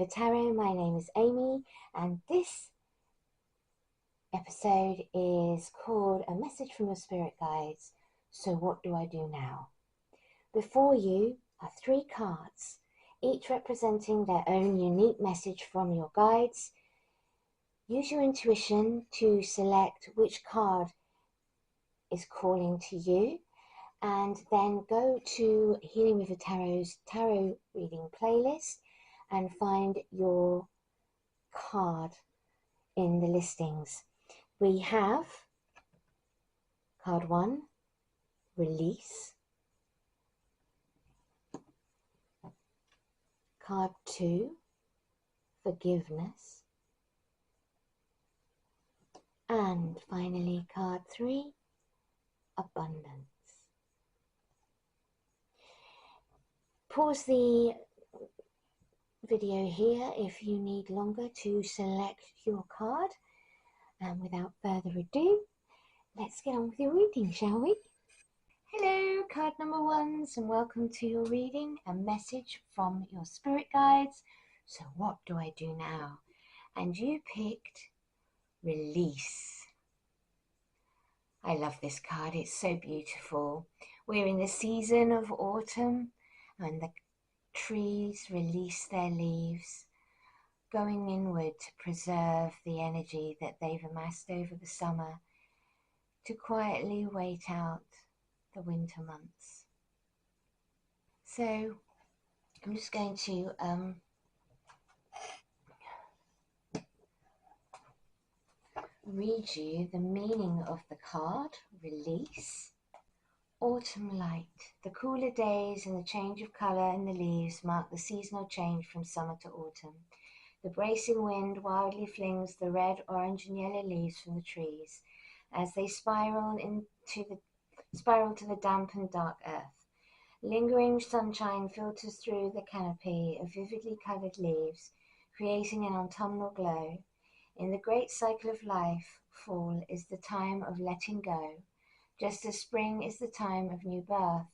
for Tarot. My name is Amy, and this episode is called A Message from Your Spirit Guides. So what do I do now? Before you are 3 cards, each representing their own unique message from your guides. Use your intuition to select which card is calling to you, and then go to Healing River Tarot's tarot reading playlist and find your card in the listings. We have card 1, Release, card 2, Forgiveness, and finally card 3, Abundance. Pause the video here if you need longer to select your card, and without further ado, let's get on with your reading, shall we? Hello, card number 1s, and welcome to your reading, a message from your spirit guides. So what do I do now? And you picked Release. I love this card, it's so beautiful. We're in the season of autumn and the trees release their leaves, going inward to preserve the energy that they've amassed over the summer, to quietly wait out the winter months. So I'm just going to read you the meaning of the card, Release. Autumn light. The cooler days and the change of colour in the leaves mark the seasonal change from summer to autumn. The bracing wind wildly flings the red, orange and yellow leaves from the trees as they spiral to the damp and dark earth. Lingering sunshine filters through the canopy of vividly coloured leaves, creating an autumnal glow. In the great cycle of life, fall is the time of letting go, just as spring is the time of new birth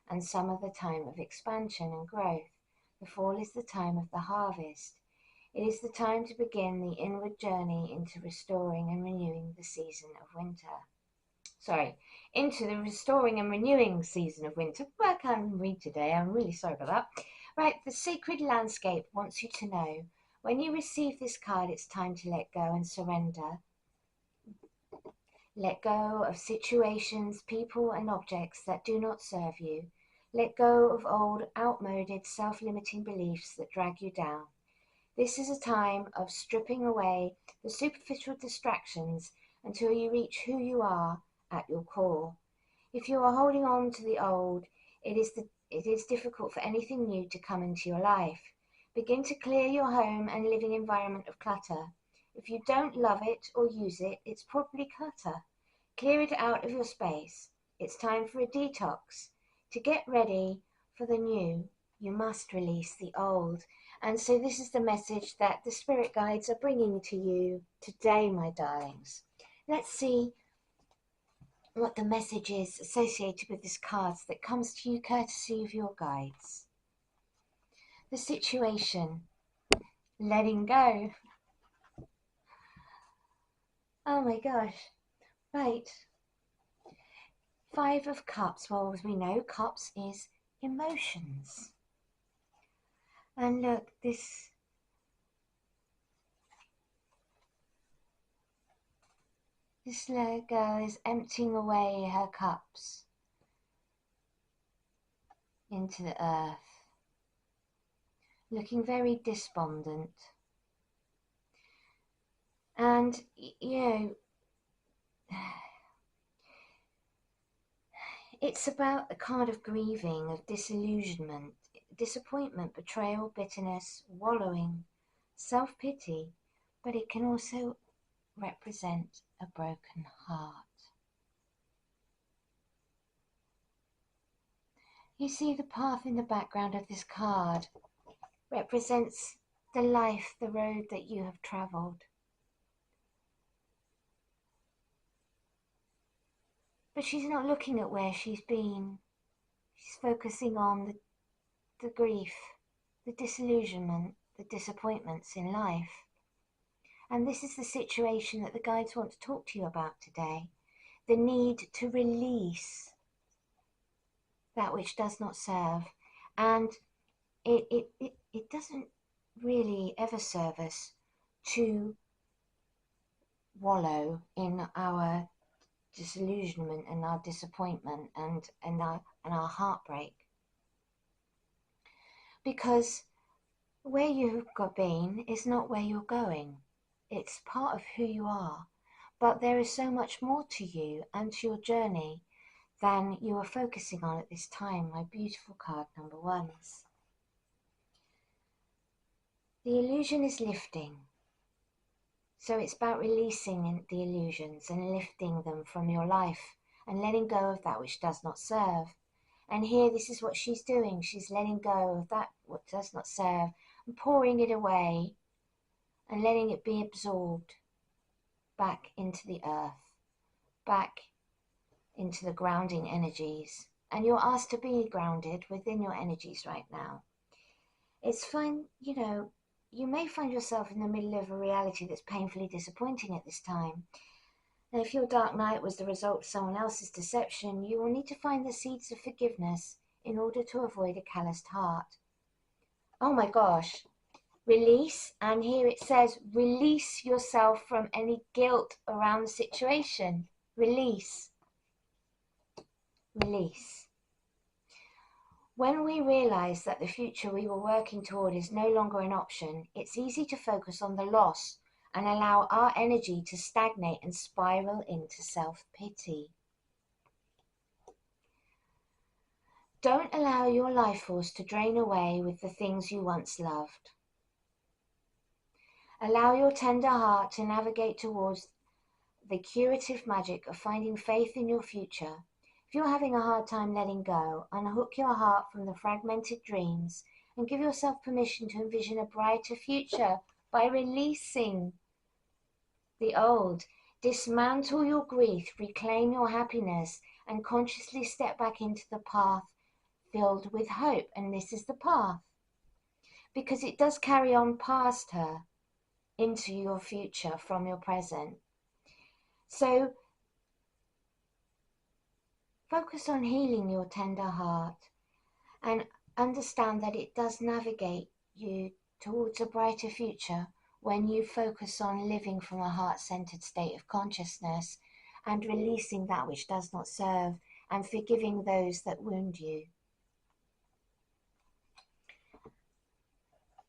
and summer the time of expansion and growth. The fall is the time of the harvest. It is the time to begin the inward journey into restoring and renewing the season of winter. Into the restoring and renewing season of winter. I can't read today, I'm really sorry about that. Right, the sacred landscape wants you to know, when you receive this card, it's time to let go and surrender. Let go of situations, people and objects that do not serve you. Let go of old, outmoded, self-limiting beliefs that drag you down. This is a time of stripping away the superficial distractions until you reach who you are at your core. If you are holding on to the old, it is difficult for anything new to come into your life. Begin to clear your home and living environment of clutter. If you don't love it or use it, it's probably clutter. Clear it out of your space. It's time for a detox. To get ready for the new, you must release the old. And so this is the message that the spirit guides are bringing to you today, my darlings. Let's see what the message is associated with this card that comes to you courtesy of your guides. The situation, letting go. Oh my gosh. Right. 5 of Cups. Well, as we know, Cups is emotions. And look, this little girl is emptying away her cups into the earth, looking very despondent. And, you know, it's about a kind of grieving, of disillusionment, disappointment, betrayal, bitterness, wallowing, self-pity, but it can also represent a broken heart. You see the path in the background of this card represents the life, the road that you have travelled. But she's not looking at where she's been. She's focusing on the grief, the disillusionment, the disappointments in life. And this is the situation that the guides want to talk to you about today. The need to release that which does not serve. And it doesn't really ever serve us to wallow in our disillusionment and our disappointment and our heartbreak. Because where you've been is not where you're going. It's part of who you are. But there is so much more to you and to your journey than you are focusing on at this time, my beautiful card number ones. The illusion is lifting. So it's about releasing the illusions and lifting them from your life and letting go of that which does not serve. And here, this is what she's doing. She's letting go of that what does not serve and pouring it away and letting it be absorbed back into the earth, back into the grounding energies. And you're asked to be grounded within your energies right now. It's fine, you may find yourself in the middle of a reality that's painfully disappointing at this time. And if your dark night was the result of someone else's deception, you will need to find the seeds of forgiveness in order to avoid a calloused heart. Oh my gosh. Release, and here it says, release yourself from any guilt around the situation. Release. Release. When we realize that the future we were working toward is no longer an option, it's easy to focus on the loss and allow our energy to stagnate and spiral into self-pity. Don't allow your life force to drain away with the things you once loved. Allow your tender heart to navigate towards the curative magic of finding faith in your future. If you're having a hard time letting go, unhook your heart from the fragmented dreams and give yourself permission to envision a brighter future by releasing the old. Dismantle your grief, reclaim your happiness, and consciously step back into the path filled with hope. And this is the path, because it does carry on past her into your future from your present. So focus on healing your tender heart and understand that it does navigate you towards a brighter future when you focus on living from a heart-centered state of consciousness and releasing that which does not serve and forgiving those that wound you.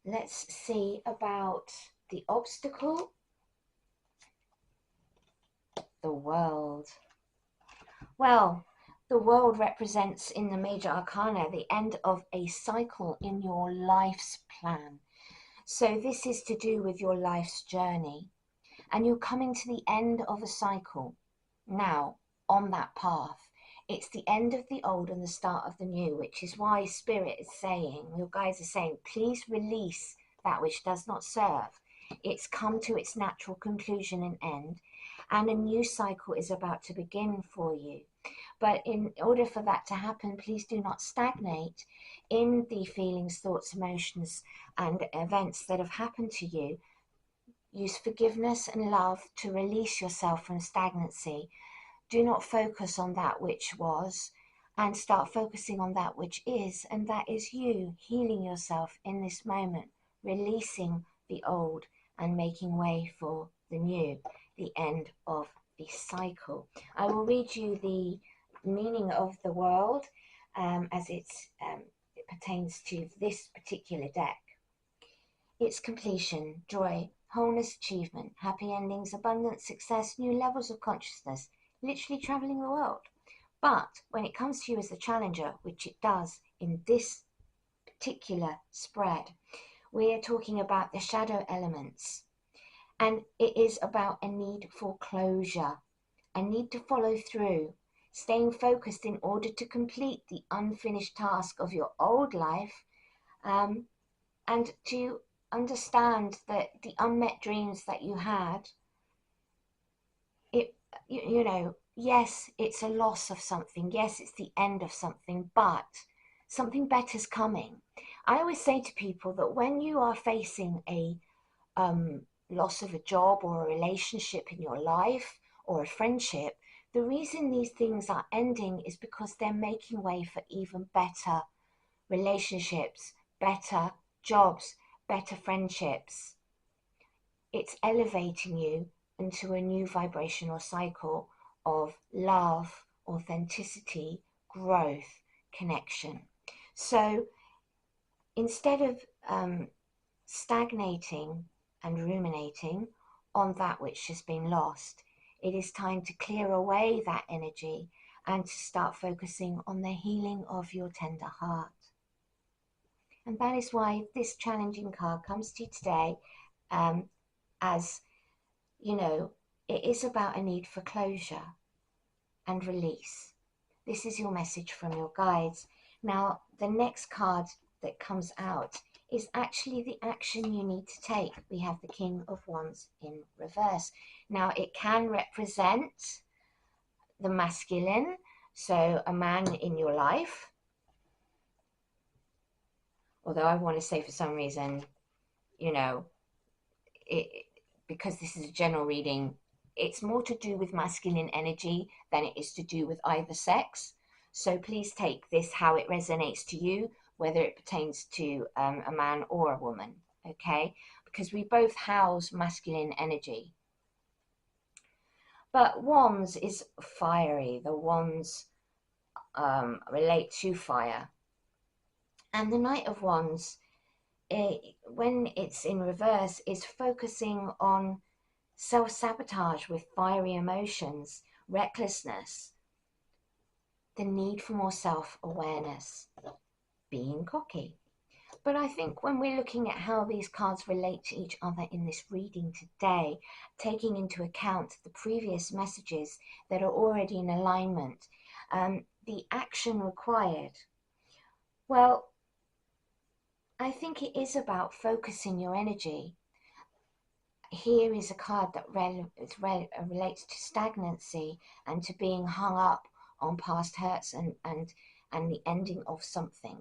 Let's see about the obstacle. The world. Well, the world represents in the major arcana the end of a cycle in your life's plan. So this is to do with your life's journey. And you're coming to the end of a cycle now on that path. It's the end of the old and the start of the new, which is why Spirit is saying, your guides are saying, please release that which does not serve. It's come to its natural conclusion and end, and a new cycle is about to begin for you. But in order for that to happen, please do not stagnate in the feelings, thoughts, emotions, and events that have happened to you. Use forgiveness and love to release yourself from stagnancy. Do not focus on that which was, and start focusing on that which is, and that is you healing yourself in this moment, releasing the old and making way for the new, the end of the cycle. I will read you the meaning of the world as it pertains to this particular deck. It's completion, joy, wholeness, achievement, happy endings, abundance, success, new levels of consciousness, literally traveling the world. But when it comes to you as the challenger, which it does in this particular spread, we are talking about the shadow elements. And it is about a need for closure, a need to follow through, staying focused in order to complete the unfinished task of your old life, and to understand that the unmet dreams that you had, yes, it's a loss of something, yes, it's the end of something, but something better's coming. I always say to people that when you are facing a loss of a job or a relationship in your life or a friendship, the reason these things are ending is because they're making way for even better relationships, better jobs, better friendships. It's elevating you into a new vibrational cycle of love, authenticity, growth, connection. So instead of stagnating and ruminating on that which has been lost, it is time to clear away that energy and to start focusing on the healing of your tender heart. And that is why this challenging card comes to you today, as you know, it is about a need for closure and release. This is your message from your guides. Now, the next card that comes out is actually the action you need to take. We have the King of Wands in reverse. Now, it can represent the masculine, so a man in your life. Although I want to say for some reason, you know, because this is a general reading, it's more to do with masculine energy than it is to do with either sex. So please take this how it resonates to you, whether it pertains to a man or a woman, okay? Because we both house masculine energy. But Wands is fiery. The Wands relate to fire. And the Knight of Wands, when it's in reverse, is focusing on self-sabotage with fiery emotions, recklessness, the need for more self-awareness, being cocky. But I think when we're looking at how these cards relate to each other in this reading today, taking into account the previous messages that are already in alignment, the action required, well, I think it is about focusing your energy. Here is a card that relates to stagnancy and to being hung up on past hurts and the ending of something.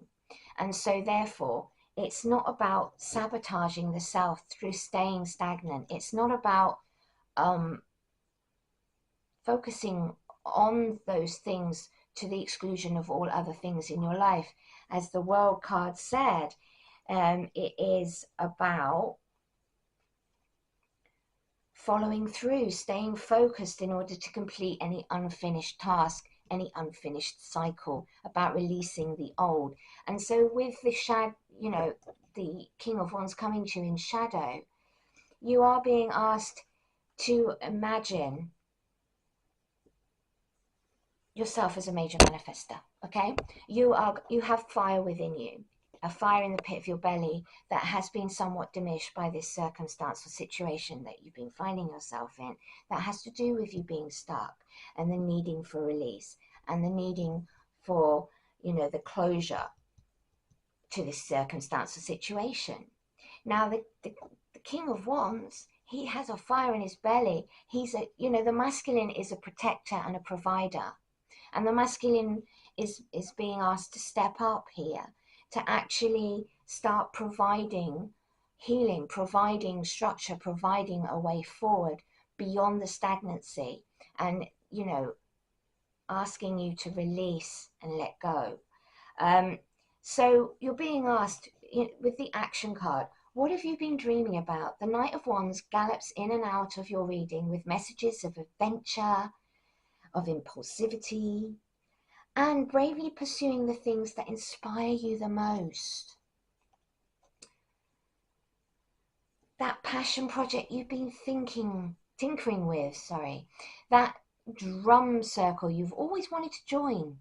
And so therefore, it's not about sabotaging the self through staying stagnant. It's not about focusing on those things to the exclusion of all other things in your life. As the World card said, it is about following through, staying focused in order to complete any unfinished task, any unfinished cycle, about releasing the old. And so with the the King of Wands coming to you in shadow, you are being asked to imagine yourself as a major manifester, okay? You have fire within you, a fire in the pit of your belly that has been somewhat diminished by this circumstance or situation that you've been finding yourself in, that has to do with you being stuck and the needing for release and the needing for, the closure to this circumstance or situation. Now, the King of Wands, he has a fire in his belly. He's the masculine is a protector and a provider. And the masculine is being asked to step up here, to actually start providing healing, providing structure, providing a way forward beyond the stagnancy, and, asking you to release and let go. So you're being asked with the action card, what have you been dreaming about? The Knight of Wands gallops in and out of your reading with messages of adventure, of impulsivity, and bravely pursuing the things that inspire you the most. That passion project you've been tinkering with, that drum circle you've always wanted to join.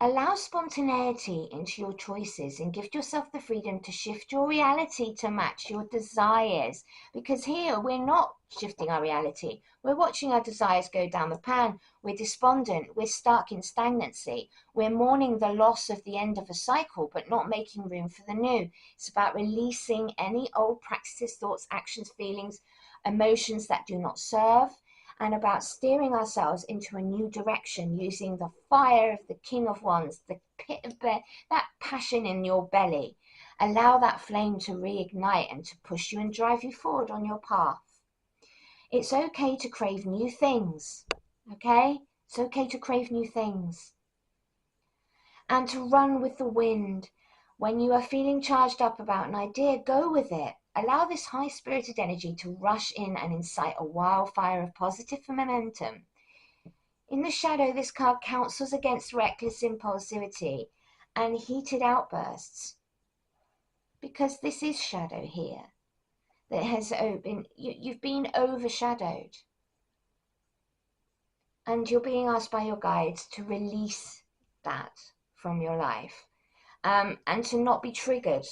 Allow spontaneity into your choices and give yourself the freedom to shift your reality to match your desires. Because here we're not shifting our reality. We're watching our desires go down the pan. We're despondent. We're stuck in stagnancy. We're mourning the loss of the end of a cycle, but not making room for the new. It's about releasing any old practices, thoughts, actions, feelings, emotions that do not serve, and about steering ourselves into a new direction using the fire of the King of Wands, the pit of that passion in your belly. Allow that flame to reignite and to push you and drive you forward on your path. It's okay to crave new things, okay? It's okay to crave new things. And to run with the wind. When you are feeling charged up about an idea, go with it. Allow this high-spirited energy to rush in and incite a wildfire of positive momentum. In the shadow, this card counsels against reckless impulsivity and heated outbursts. Because this is shadow here. That has been, you've been overshadowed. And you're being asked by your guides to release that from your life. And to not be triggered.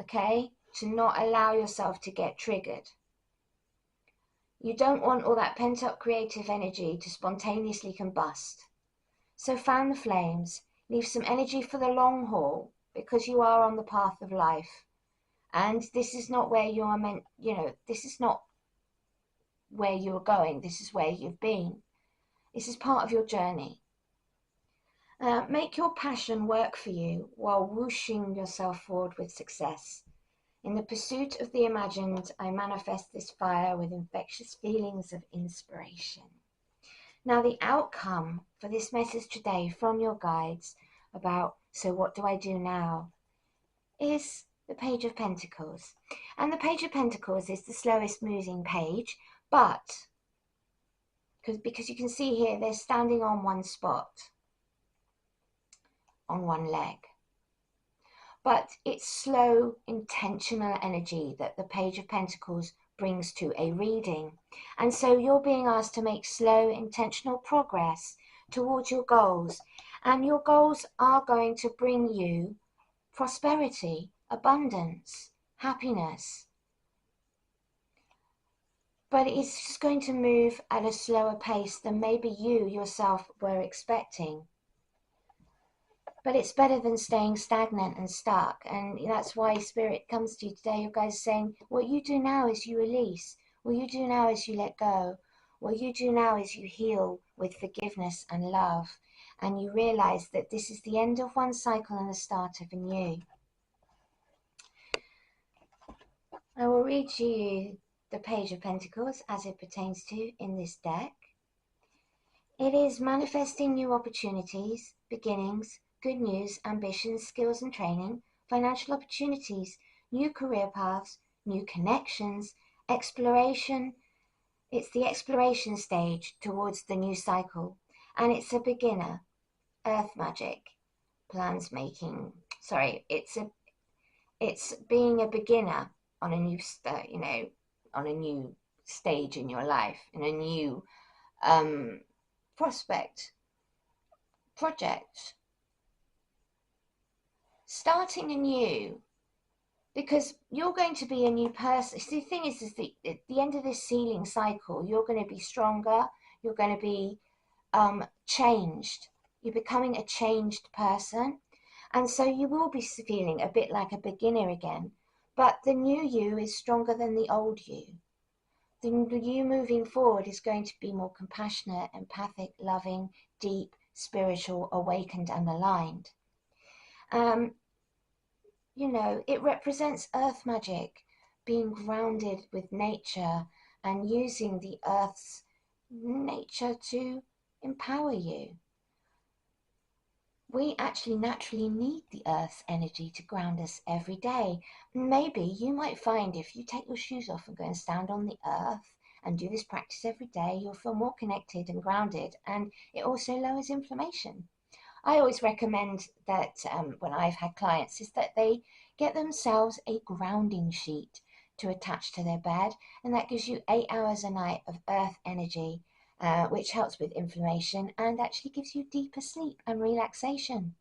Okay? To not allow yourself to get triggered. You don't want all that pent-up creative energy to spontaneously combust. So fan the flames, leave some energy for the long haul, because you are on the path of life. And this is not where you are meant, this is not where you are going, this is where you've been. This is part of your journey. Make your passion work for you while whooshing yourself forward with success. In the pursuit of the imagined, I manifest this fire with infectious feelings of inspiration. Now, the outcome for this message today from your guides about, so what do I do now, is the Page of Pentacles. And the Page of Pentacles is the slowest moving page, but, because you can see here, they're standing on one spot, on one leg. But it's slow, intentional energy that the Page of Pentacles brings to a reading. And so you're being asked to make slow, intentional progress towards your goals. And your goals are going to bring you prosperity, abundance, happiness. But it's just going to move at a slower pace than maybe you yourself were expecting. But it's better than staying stagnant and stuck. And that's why Spirit comes to you today. You guys are saying, what you do now is you release. What you do now is you let go. What you do now is you heal with forgiveness and love. And you realize that this is the end of one cycle and the start of a new. I will read to you the Page of Pentacles as it pertains to in this deck. It is manifesting new opportunities, beginnings, good news, ambitions, skills and training, financial opportunities, new career paths, new connections, exploration. It's the exploration stage towards the new cycle. And it's a beginner, earth magic, plans making. Sorry, it's being a beginner on a new, on a new stage in your life, in a new prospect, project. Starting anew, because you're going to be a new person. See, the thing is that at the end of this sealing cycle, you're going to be stronger, you're going to be changed. You're becoming a changed person. And so you will be feeling a bit like a beginner again. But the new you is stronger than the old you. The you moving forward is going to be more compassionate, empathic, loving, deep, spiritual, awakened and aligned. It represents earth magic, being grounded with nature and using the earth's nature to empower you. We actually naturally need the earth's energy to ground us every day. Maybe you might find if you take your shoes off and go and stand on the earth and do this practice every day, you'll feel more connected and grounded, and it also lowers inflammation. I always recommend that when I've had clients is that they get themselves a grounding sheet to attach to their bed, and that gives you 8 hours a night of earth energy, which helps with inflammation and actually gives you deeper sleep and relaxation.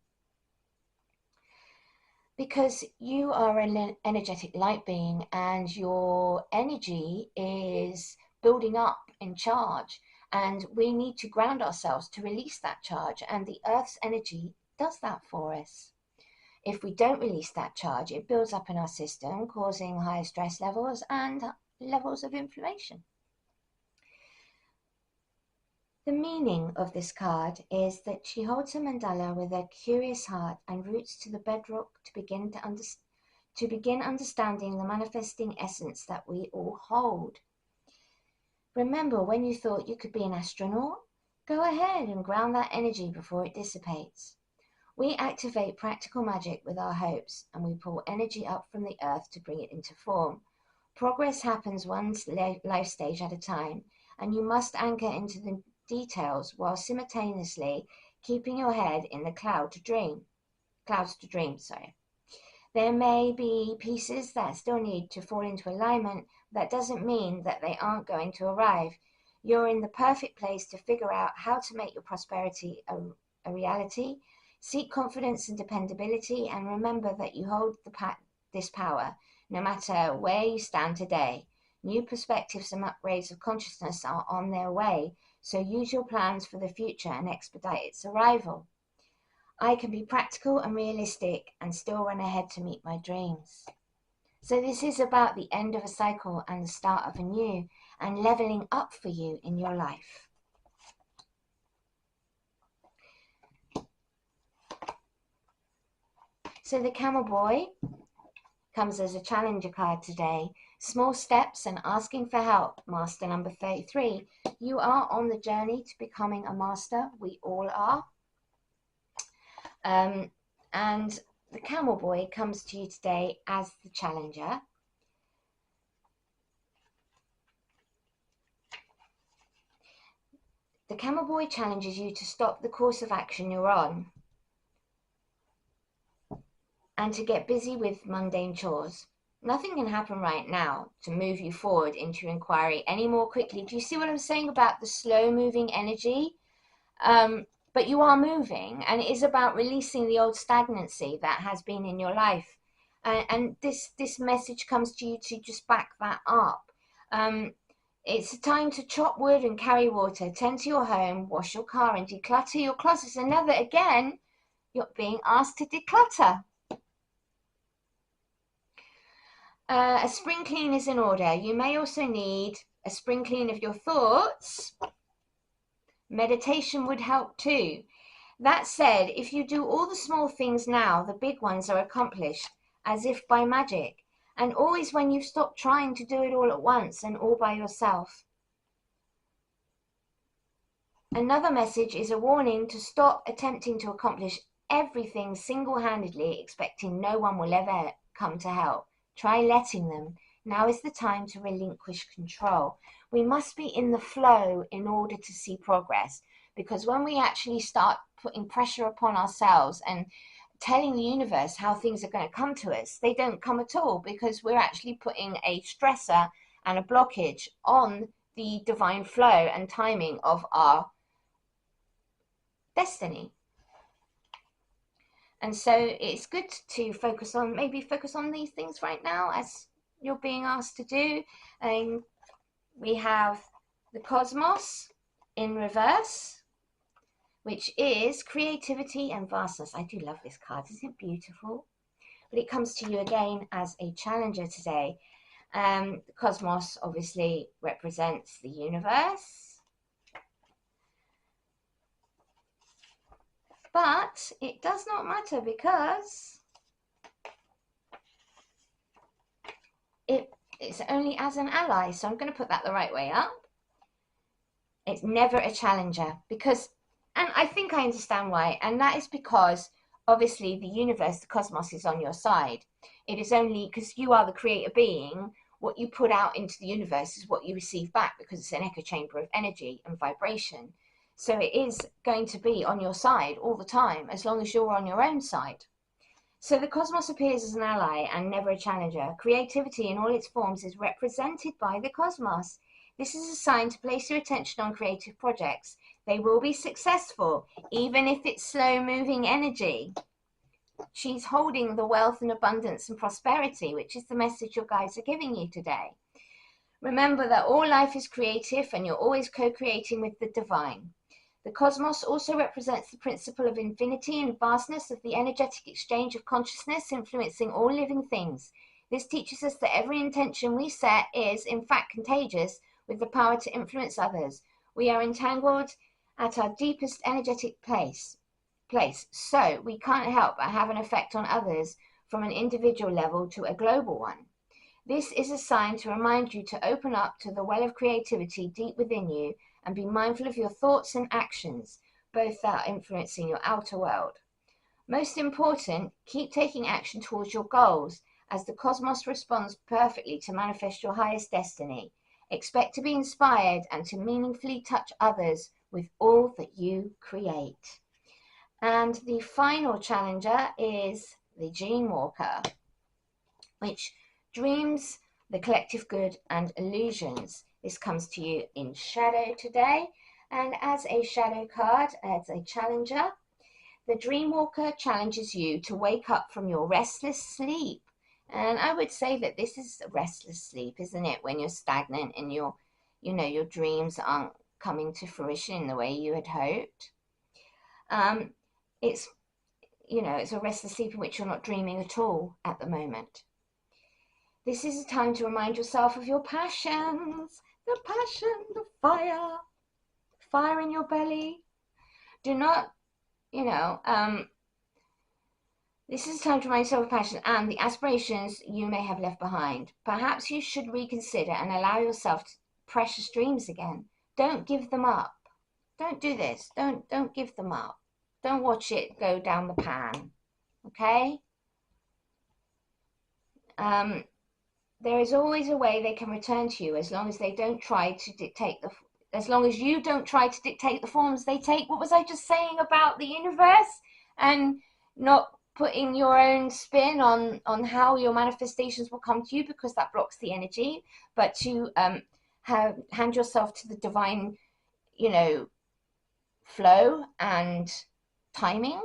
Because you are an energetic light being and your energy is building up in charge. And we need to ground ourselves to release that charge. And the earth's energy does that for us. If we don't release that charge, it builds up in our system, causing higher stress levels and levels of inflammation. The meaning of this card is that she holds a mandala with a curious heart and roots to the bedrock to begin understanding the manifesting essence that we all hold. Remember when you thought you could be an astronaut? Go ahead and ground that energy before it dissipates. We activate practical magic with our hopes, and we pull energy up from the earth to bring it into form. Progress happens one life stage at a time, and you must anchor into the details while simultaneously keeping your head in the clouds to dream. There may be pieces that still need to fall into alignment. That doesn't mean that they aren't going to arrive. You're in the perfect place to figure out how to make your prosperity a reality. Seek confidence and dependability, and remember that you hold this power, no matter where you stand today. New perspectives and upgrades of consciousness are on their way, so use your plans for the future and expedite its arrival. I can be practical and realistic and still run ahead to meet my dreams. So this is about the end of a cycle and the start of a new, and leveling up for you in your life. So the Camel Boy comes as a challenger card today. Small steps and asking for help, master number 33. You are on the journey to becoming a master. We all are. And the Camel Boy comes to you today as the challenger. The Camel Boy challenges you to stop the course of action you're on and to get busy with mundane chores. Nothing can happen right now to move you forward into your inquiry any more quickly. Do you see what I'm saying about the slow moving energy? But you are moving, and it is about releasing the old stagnancy that has been in your life. And this message comes to you to just back that up. It's a time to chop wood and carry water, tend to your home, wash your car, and declutter your closets. And never again, you're being asked to declutter. A spring clean is in order. You may also need a spring clean of your thoughts. Meditation would help too. That said, if you do all the small things now, the big ones are accomplished, as if by magic, and always when you stop trying to do it all at once and all by yourself. Another message is a warning to stop attempting to accomplish everything single-handedly, expecting no one will ever come to help. Try letting them. Now is the time to relinquish control. We must be in the flow in order to see progress, because when we actually start putting pressure upon ourselves and telling the universe how things are going to come to us, they don't come at all, because we're actually putting a stressor and a blockage on the divine flow and timing of our destiny. And so it's good to focus on these things right now, as you're being asked to do. And we have the Cosmos in reverse, which is creativity and vastness. I do love this card. Isn't it beautiful? But it comes to you again as a challenger today. The Cosmos obviously represents the universe. But it does not matter, because it's only as an ally. So I'm going to put that the right way up. It's never a challenger, because, and I think I understand why, and that is because obviously the universe, the cosmos, is on your side. It is only because you are the creator being, what you put out into the universe is what you receive back, because it's an echo chamber of energy and vibration. So it is going to be on your side all the time, as long as you're on your own side. So the cosmos appears as an ally and never a challenger. Creativity in all its forms is represented by the cosmos. This is a sign to place your attention on creative projects. They will be successful, even if it's slow-moving energy. She's holding the wealth and abundance and prosperity, which is the message your guides are giving you today. Remember that all life is creative, and you're always co-creating with the divine. The cosmos also represents the principle of infinity and vastness of the energetic exchange of consciousness influencing all living things. This teaches us that every intention we set is, in fact, contagious, with the power to influence others. We are entangled at our deepest energetic place. So we can't help but have an effect on others from an individual level to a global one. This is a sign to remind you to open up to the well of creativity deep within you and be mindful of your thoughts and actions, both that are influencing your outer world. Most important, keep taking action towards your goals as the cosmos responds perfectly to manifest your highest destiny. Expect to be inspired and to meaningfully touch others with all that you create. And the final challenger is the Dream Walker, which dreams the collective good and illusions. This comes to you in shadow today. And as a shadow card, as a challenger, the Dreamwalker challenges you to wake up from your restless sleep. And I would say that this is restless sleep, isn't it? When you're stagnant and your dreams aren't coming to fruition in the way you had hoped. It's a restless sleep in which you're not dreaming at all at the moment. This is a time to remind yourself of your passions, the passion, the fire in your belly. Do not, this is a time to remind yourself of passion and the aspirations you may have left behind. Perhaps you should reconsider and allow yourself precious dreams again. Don't give them up. Don't do this. Don't give them up. Don't watch it go down the pan. Okay? There is always a way they can return to you as long as they don't try to dictate as long as you don't try to dictate the forms they take. What was I just saying about the universe? And not putting your own spin on how your manifestations will come to you, because that blocks the energy, but to hand yourself to the divine, flow and timing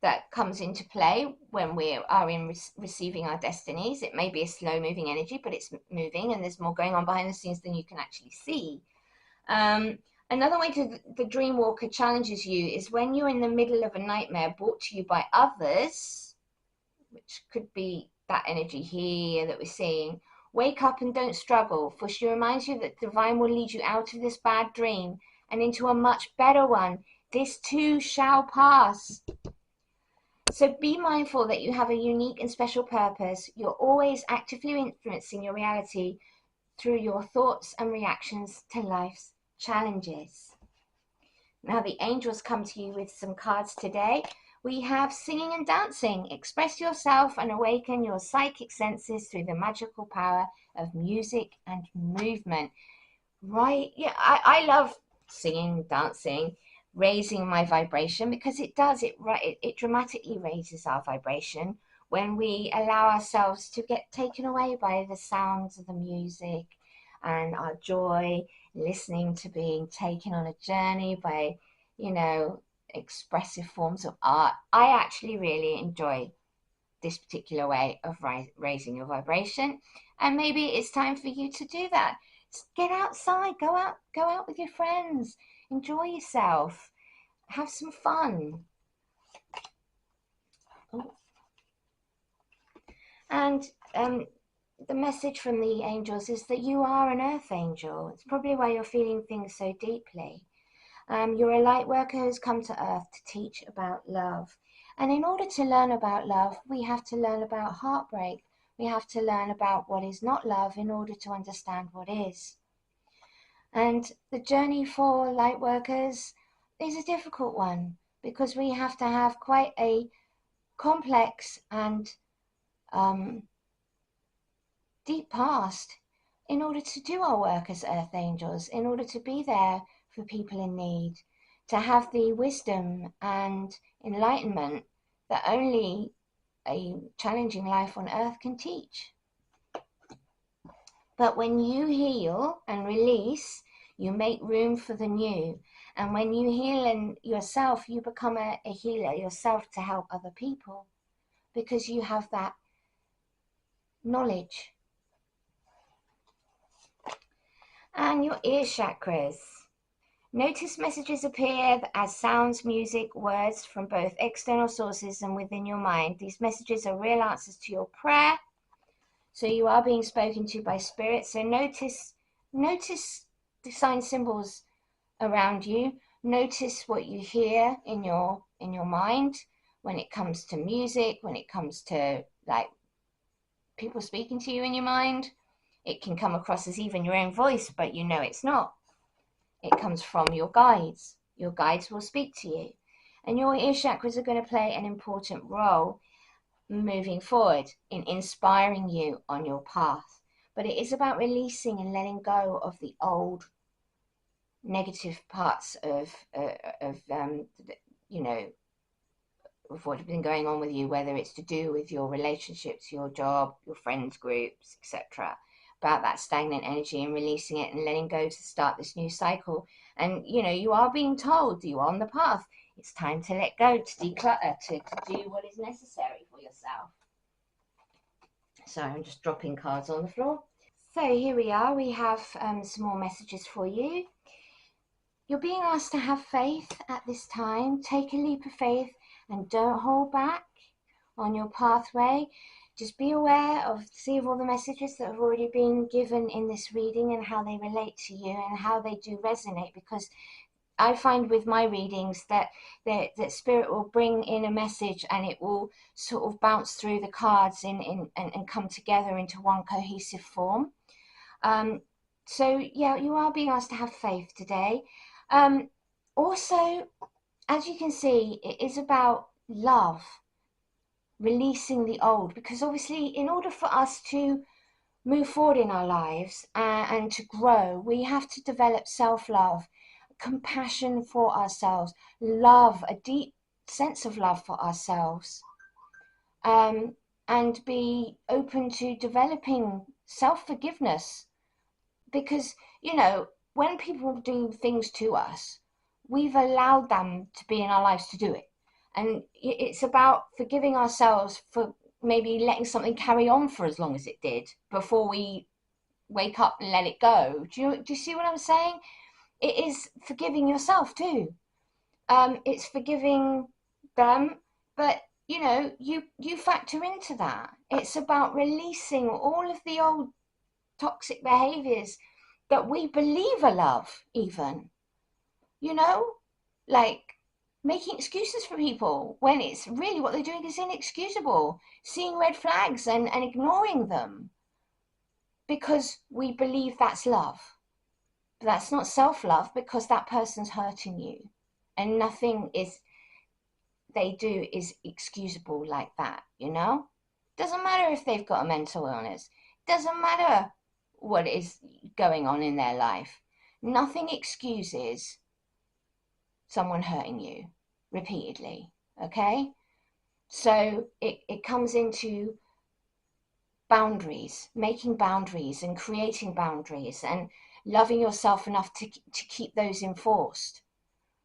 that comes into play when we are in receiving our destinies. It may be a slow moving energy, but it's moving and there's more going on behind the scenes than you can actually see. Another way the Dream Walker challenges you is when you're in the middle of a nightmare brought to you by others, which could be that energy here that we're seeing. Wake up and don't struggle, for she reminds you that divine will lead you out of this bad dream and into a much better one. This too shall pass. So be mindful that you have a unique and special purpose. You're always actively influencing your reality through your thoughts and reactions to life's challenges. Now the angels come to you with some cards today. We have singing and dancing. Express yourself and awaken your psychic senses through the magical power of music and movement. Right? Yeah, I love singing, dancing, raising my vibration, because it dramatically raises our vibration when we allow ourselves to get taken away by the sounds of the music and our joy, listening to being taken on a journey by, expressive forms of art. I actually really enjoy this particular way of raising your vibration, and maybe it's time for you to do that. Get outside, go out with your friends, enjoy yourself, have some fun. And the message from the angels is that you are an earth angel. It's probably why you're feeling things so deeply. You're a light worker who's come to earth to teach about love. And in order to learn about love, we have to learn about heartbreak. We have to learn about what is not love in order to understand what is. And the journey for light workers is a difficult one, because we have to have quite a complex and deep past in order to do our work as earth angels, in order to be there for people in need, to have the wisdom and enlightenment that only a challenging life on earth can teach. But when you heal and release, you make room for the new. And when you heal in yourself, you become a healer yourself to help other people, because you have that knowledge. And your ear chakras. Notice messages appear as sounds, music, words from both external sources and within your mind. These messages are real answers to your prayer. So you are being spoken to by spirit. So notice the sign symbols around you. Notice what you hear in your mind when it comes to music, when it comes to like people speaking to you in your mind. It can come across as even your own voice, but you know it's not. It comes from your guides. Your guides will speak to you. And your ear chakras are going to play an important role moving forward in inspiring you on your path. But it is about releasing and letting go of the old negative parts of you know, of what has been going on with you, whether it's to do with your relationships, your job, your friends groups, etc. About that stagnant energy and releasing it and letting go to start this new cycle. And you know, you are being told, you are on the path. It's time to let go, to declutter, to do what is necessary for yourself. So I'm just dropping cards on the floor. So here we are. We have some more messages for you. You're being asked to have faith at this time. Take a leap of faith and don't hold back on your pathway. Just be aware of, see of all the messages that have already been given in this reading and how they relate to you and how they do resonate, because I find with my readings that spirit will bring in a message and it will sort of bounce through the cards and come together into one cohesive form. So yeah, you are being asked to have faith today. Also, as you can see, it is about love, releasing the old, because obviously in order for us to move forward in our lives and to grow, we have to develop self-love, compassion for ourselves, love, a deep sense of love for ourselves, and be open to developing self-forgiveness. Because, you know, when people do things to us, we've allowed them to be in our lives to do it. And it's about forgiving ourselves for maybe letting something carry on for as long as it did before we wake up and let it go. Do you see what I'm saying? It is forgiving yourself too. It's forgiving them, but you know, you factor into that. It's about releasing all of the old toxic behaviors that we believe are love, even, you know, like making excuses for people when it's really what they're doing is inexcusable, seeing red flags and ignoring them because we believe that's love. But that's not self-love, because that person's hurting you and nothing is they do is excusable like that, you know. Doesn't matter if they've got a mental illness, doesn't matter what is going on in their life. Nothing excuses someone hurting you repeatedly, okay? So it comes into boundaries, making boundaries and creating boundaries and loving yourself enough to keep those enforced,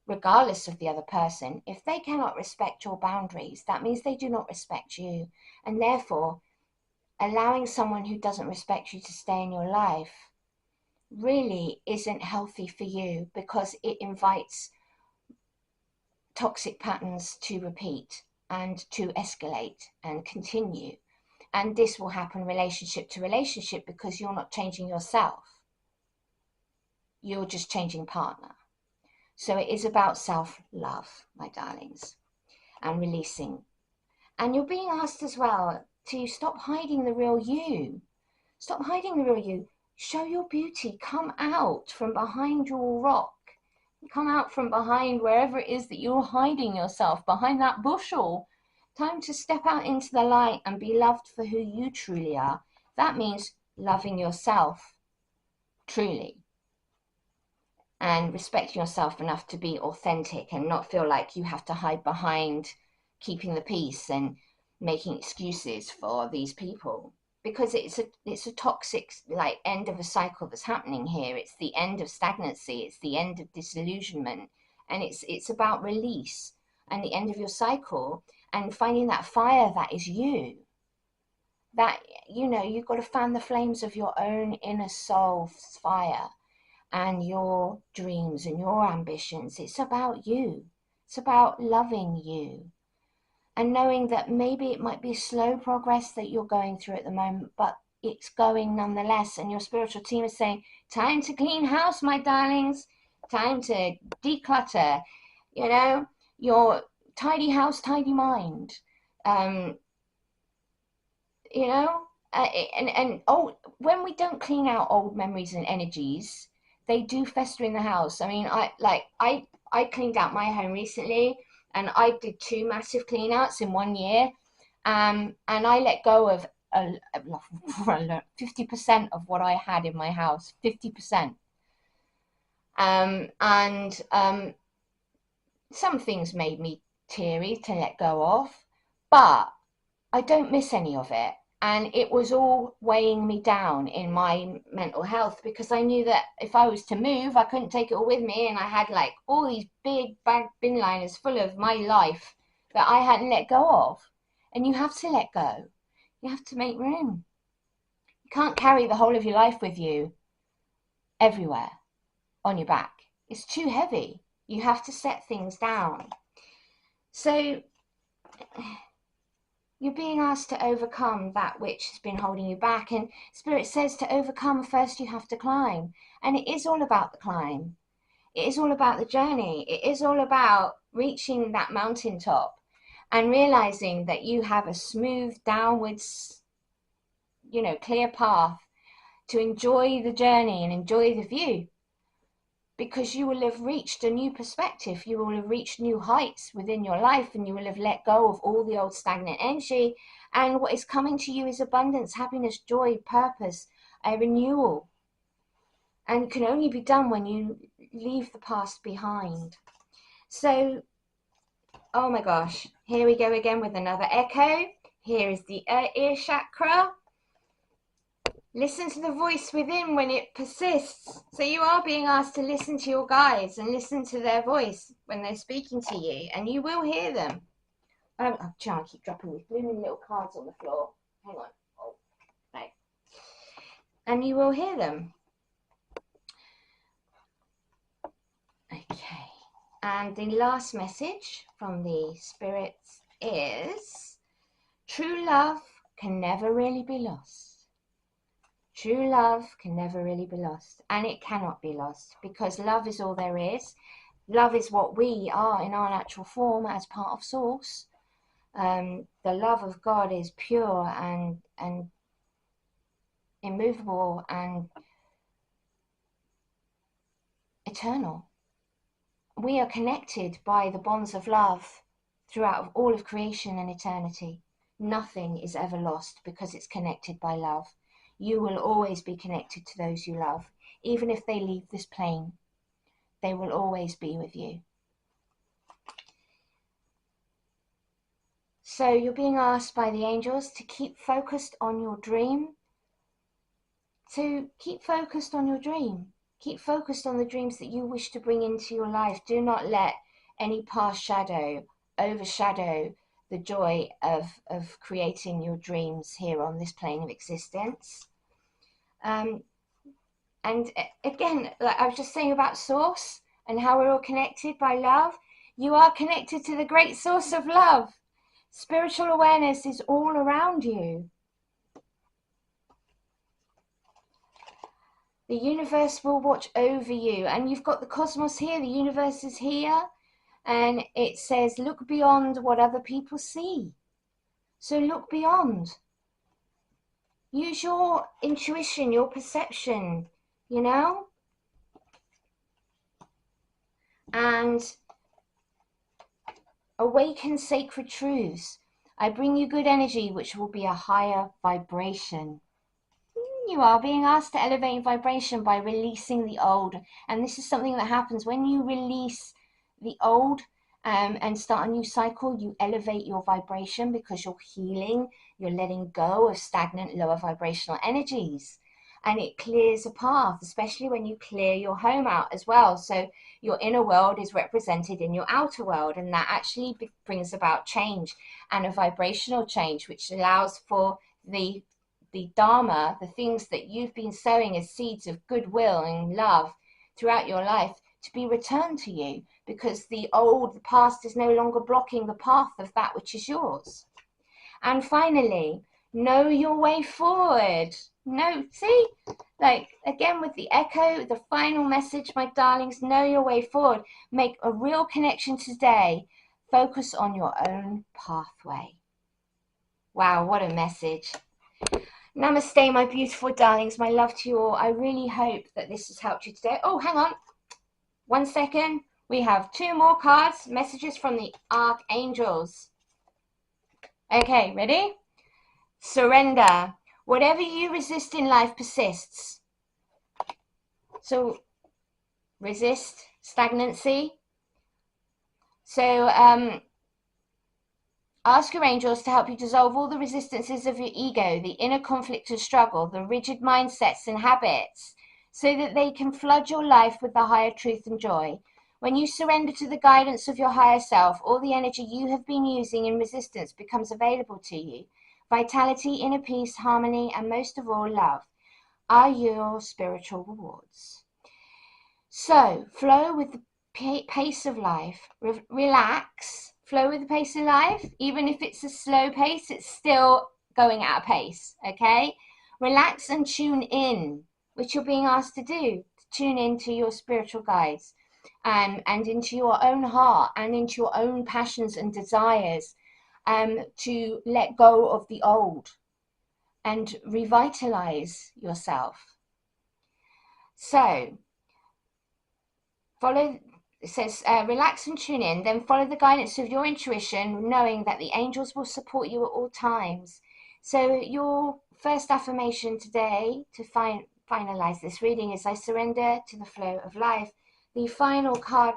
regardless of the other person. If they cannot respect your boundaries, that means they do not respect you. And therefore, allowing someone who doesn't respect you to stay in your life really isn't healthy for you, because it invites toxic patterns to repeat and to escalate and continue. And this will happen relationship to relationship, because you're not changing yourself. You're just changing partner. So it is about self-love, my darlings, and releasing. And you're being asked as well to stop hiding the real you. Stop hiding the real you. Show your beauty. Come out from behind your rock. Come out from behind wherever it is that you're hiding yourself, behind that bushel. Time to step out into the light and be loved for who you truly are. That means loving yourself truly and respecting yourself enough to be authentic and not feel like you have to hide behind keeping the peace and making excuses for these people, because it's a toxic like end of a cycle that's happening here. It's the end of stagnancy, it's the end of disillusionment, and it's about release and the end of your cycle and finding that fire that is you. That, you know, you've got to fan the flames of your own inner soul's fire and your dreams and your ambitions. It's about you. It's about loving you and knowing that maybe it might be slow progress that you're going through at the moment, but it's going nonetheless. And your spiritual team is saying, time to clean house, my darlings. time to declutter, you know, your tidy house, tidy mind. You know, and when we don't clean out old memories and energies, they do fester in the house. I mean, I cleaned out my home recently, and I did 2 massive clean outs in 1 year. And I let go of 50% of what I had in my house, 50%. And some things made me teary to let go of, but I don't miss any of it. And it was all weighing me down in my mental health, because I knew that if I was to move, I couldn't take it all with me. And I had like all these big bin liners full of my life that I hadn't let go of. And you have to let go. You have to make room. You can't carry the whole of your life with you everywhere on your back. It's too heavy. You have to set things down. So you're being asked to overcome that which has been holding you back. And Spirit says to overcome, first you have to climb. And it is all about the climb. It is all about the journey. It is all about reaching that mountaintop and realizing that you have a smooth downwards, clear path to enjoy the journey and enjoy the view. Because you will have reached a new perspective, you will have reached new heights within your life, and you will have let go of all the old stagnant energy. And what is coming to you is abundance, happiness, joy, purpose, a renewal. And it can only be done when you leave the past behind. So, oh my gosh, here we go again with another echo. Here is the ear chakra. Listen to the voice within when it persists. So you are being asked to listen to your guides and listen to their voice when they're speaking to you, and you will hear them. I keep dropping these blooming little cards on the floor. Hang on. Oh, no. And you will hear them. Okay. And the last message from the spirits is, true love can never really be lost. True love can never really be lost, and it cannot be lost, because love is all there is. Love is what we are in our natural form as part of Source. The love of God is pure and immovable and eternal. We are connected by the bonds of love throughout all of creation and eternity. Nothing is ever lost because it's connected by love. You will always be connected to those you love. Even if they leave this plane, they will always be with you. So you're being asked by the angels to keep focused on your dream. To keep focused on your dream. Keep focused on the dreams that you wish to bring into your life. Do not let any past shadow overshadow the joy of creating your dreams here on this plane of existence. And again, like I was just saying about Source and how we're all connected by love, you are connected to the great source of love. Spiritual awareness is all around you. The universe will watch over you, and you've got the cosmos here, the universe is here, and it says, look beyond what other people see. So look beyond. Use your intuition, your perception, and awaken sacred truths. I bring you good energy, which will be a higher vibration. You are being asked to elevate your vibration by releasing the old. And this is something that happens when you release the old and start a new cycle. You elevate your vibration because you're healing. You're letting go of stagnant, lower vibrational energies. And it clears a path, especially when you clear your home out as well. So your inner world is represented in your outer world. And that actually brings about change and a vibrational change, which allows for the Dharma, the things that you've been sowing as seeds of goodwill and love throughout your life, to be returned to you, because the past is no longer blocking the path of that which is yours. And finally, Know your way forward. No, see? Like, again, with the echo, the final message, my darlings, know your way forward. Make a real connection today. Focus on your own pathway. Wow, what a message. Namaste, my beautiful darlings. My love to you all. I really hope that this has helped you today. Oh, hang on. 1 second. We have 2 more cards, messages from the archangels. Okay, ready? Surrender. Whatever you resist in life persists. So resist stagnancy. So ask your angels to help you dissolve all the resistances of your ego, the inner conflict and struggle, the rigid mindsets and habits, so that they can flood your life with the higher truth and joy. When you surrender to the guidance of your higher self, all the energy you have been using in resistance becomes available to you. Vitality, inner peace, harmony, and most of all, love are your spiritual rewards. So, flow with the pace of life. Relax. Flow with the pace of life. Even if it's a slow pace, it's still going at a pace, okay? Relax and tune in, which you're being asked to do. Tune into your spiritual guides and into your own heart and into your own passions and desires, to let go of the old and revitalize yourself. So, follow, it says, relax and tune in, then follow the guidance of your intuition, knowing that the angels will support you at all times. So your first affirmation today to finalize this reading is, I surrender to the flow of life. The final card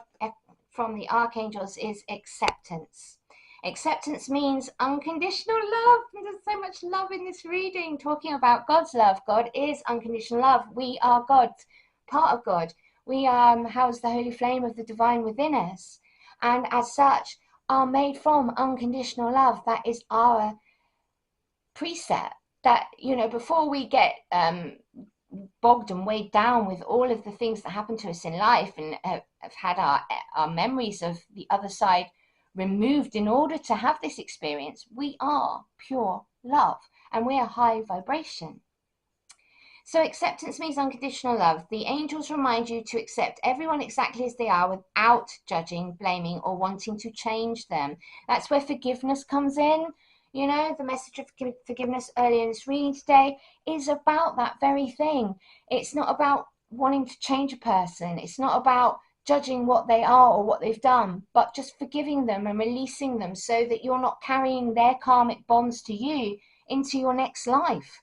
from the archangels is acceptance. Acceptance means unconditional love. There's so much love in this reading, talking about God's love. God is unconditional love. We are God, part of God. We house the holy flame of the divine within us, and as such are made from unconditional love. That is our precept. That, you know, before we get bogged and weighed down with all of the things that happen to us in life and have had our memories of the other side removed in order to have this experience, we are pure love and we are high vibration. So acceptance means unconditional love. The angels remind you to accept everyone exactly as they are without judging, blaming, or wanting to change them. That's where forgiveness comes in. You know, the message of forgiveness earlier in this reading today is about that very thing. It's not about wanting to change a person. It's not about judging what they are or what they've done, but just forgiving them and releasing them so that you're not carrying their karmic bonds to you into your next life.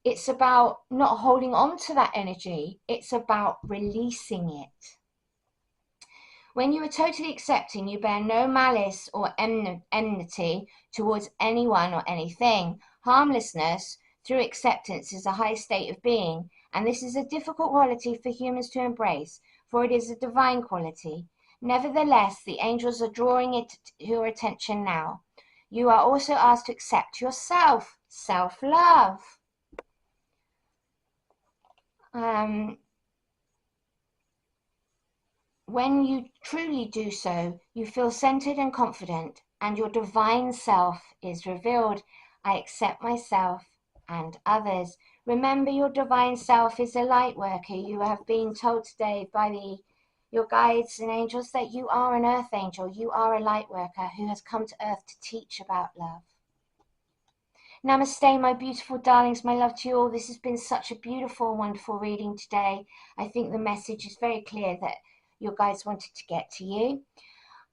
It's about not holding on to that energy. It's about releasing it. When you are totally accepting, you bear no malice or enmity towards anyone or anything. Harmlessness through acceptance is a high state of being, and this is a difficult quality for humans to embrace, for it is a divine quality. Nevertheless, the angels are drawing it to your attention now. You are also asked to accept yourself, self-love. When you truly do so, you feel centered and confident, and your divine self is revealed. I accept myself and others. Remember, your divine self is a light worker. You have been told today by your guides and angels that you are an earth angel. You are a light worker who has come to earth to teach about love. Namaste, my beautiful darlings, my love to you all. This has been such a beautiful, wonderful reading today. I think the message is very clear that your guides wanted to get to you.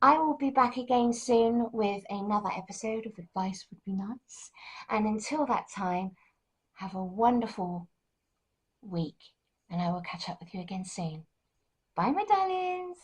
I will be back again soon with another episode of Advice Would Be Nice. And until that time, have a wonderful week. And I will catch up with you again soon. Bye, my darlings.